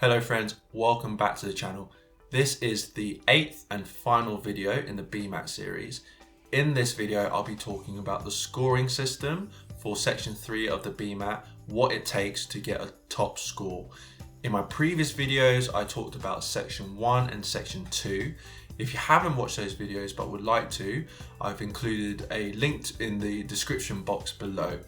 Hello friends, welcome back to the channel. This is the 8th and final video in the BMAT series. In this video, I'll be talking about the scoring system for section 3 of the BMAT, what it takes to get a top score. In my previous videos, I talked about section 1 and section 2. If you haven't watched those videos but would like to, I've included a link in the description box below.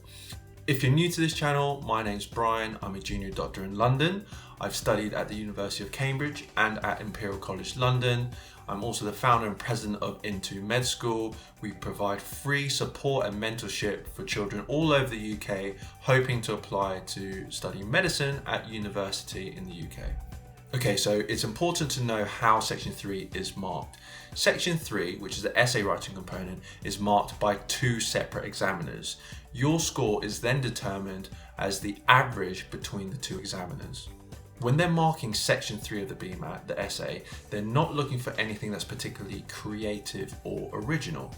If you're new to this channel, my name's Brian. I'm a junior doctor in London. I've studied at the University of Cambridge and at Imperial College London. I'm also the founder and president of Into Med School. We provide free support and mentorship for children all over the UK, hoping to apply to study medicine at university in the UK. Okay, so it's important to know how section 3 is marked. Section 3, which is the essay writing component, is marked by 2 separate examiners. Your score is then determined as the average between the 2 examiners. When they're marking section 3 of the BMAT, the essay, they're not looking for anything that's particularly creative or original.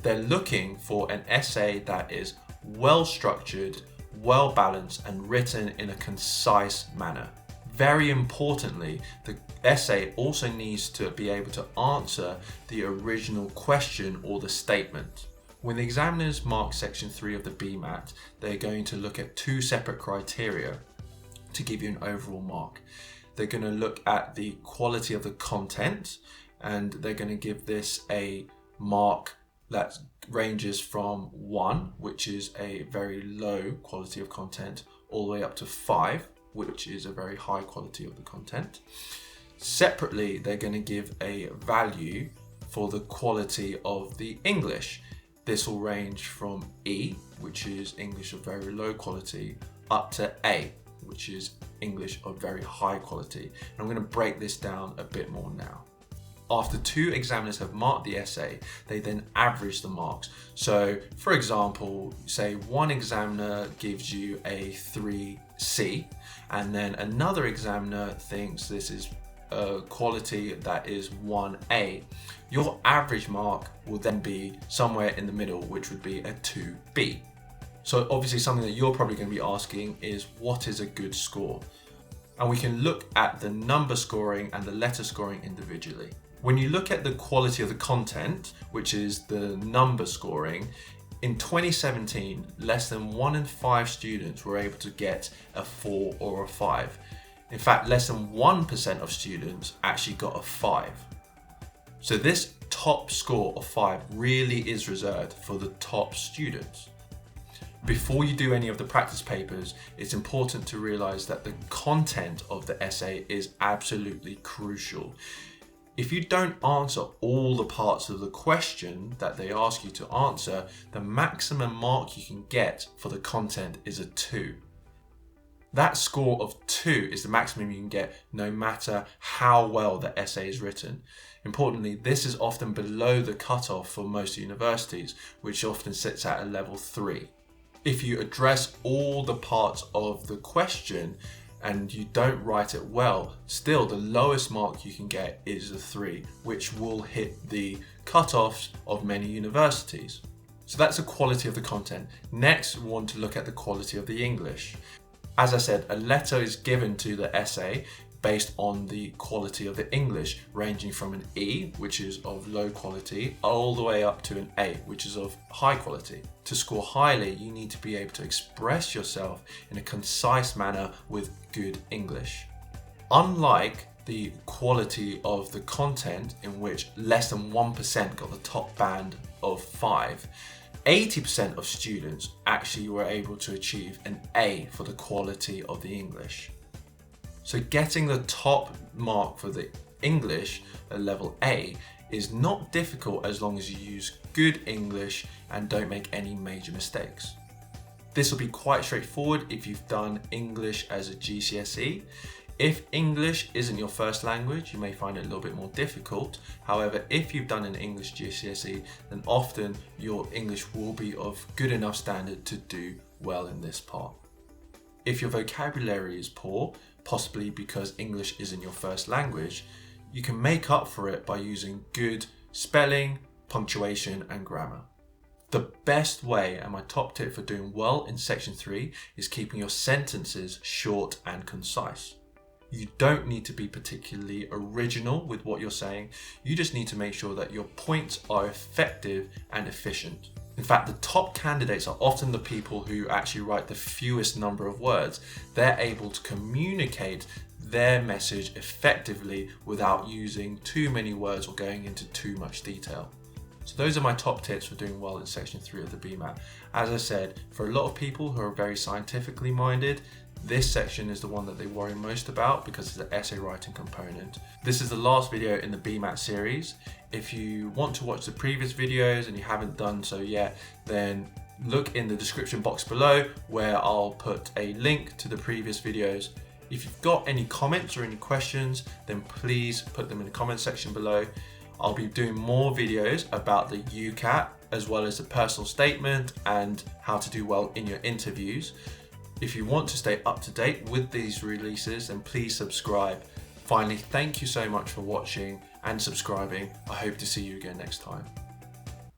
They're looking for an essay that is well structured, well balanced, and written in a concise manner. Very importantly, the essay also needs to be able to answer the original question or the statement. When the examiners mark section 3 of the BMAT, they're going to look at 2 separate criteria to give you an overall mark. They're going to look at the quality of the content, and they're going to give this a mark that ranges from 1, which is a very low quality of content, all the way up to 5, which is a very high quality of the content. Separately, they're going to give a value for the quality of the English. This will range from E, which is English of very low quality, up to A, which is English of very high quality. And I'm going to break this down a bit more now. After 2 examiners have marked the essay, they then average the marks. So, for example, say one examiner gives you a 3C, and then another examiner thinks this is a quality that is 1A. Your average mark will then be somewhere in the middle, which would be a 2B. So obviously something that you're probably going to be asking is, what is a good score? And we can look at the number scoring and the letter scoring individually. When you look at the quality of the content, which is the number scoring, in 2017, less than 1 in 5 students were able to get a 4 or a 5. In fact, less than 1% of students actually got a 5. So this top score of 5 really is reserved for the top students. Before you do any of the practice papers, it's important to realize that the content of the essay is absolutely crucial. If you don't answer all the parts of the question that they ask you to answer, the maximum mark you can get for the content is a 2. That score of 2 is the maximum you can get no matter how well the essay is written. Importantly, this is often below the cutoff for most universities, which often sits at a level 3. If you address all the parts of the question and you don't write it well, still the lowest mark you can get is a 3, which will hit the cutoffs of many universities. So that's the quality of the content. Next, we want to look at the quality of the English. As I said, a letter is given to the essay based on the quality of the English, ranging from an E, which is of low quality, all the way up to an A, which is of high quality. To score highly, you need to be able to express yourself in a concise manner with good English. Unlike the quality of the content, in which less than 1% got the top band of 5, 80% of students actually were able to achieve an A for the quality of the English. So getting the top mark for the English at level A is not difficult as long as you use good English and don't make any major mistakes. This will be quite straightforward if you've done English as a GCSE. If English isn't your first language, you may find it a little bit more difficult. However, if you've done an English GCSE, then often your English will be of good enough standard to do well in this part. If your vocabulary is poor, possibly because English isn't your first language, you can make up for it by using good spelling, punctuation, and grammar. The best way, and my top tip for doing well in section 3, is keeping your sentences short and concise. You don't need to be particularly original with what you're saying. You just need to make sure that your points are effective and efficient. In fact, the top candidates are often the people who actually write the fewest number of words. They're able to communicate their message effectively without using too many words or going into too much detail. So those are my top tips for doing well in section 3 of the BMAT. As I said, for a lot of people who are very scientifically minded, this section is the one that they worry most about because it's an essay writing component. This is the last video in the BMAT series. If you want to watch the previous videos and you haven't done so yet, then look in the description box below where I'll put a link to the previous videos. If you've got any comments or any questions, then please put them in the comment section below. I'll be doing more videos about the UCAT as well as the personal statement and how to do well in your interviews. If you want to stay up to date with these releases, then please subscribe. Finally, thank you so much for watching and subscribing. I hope to see you again next time.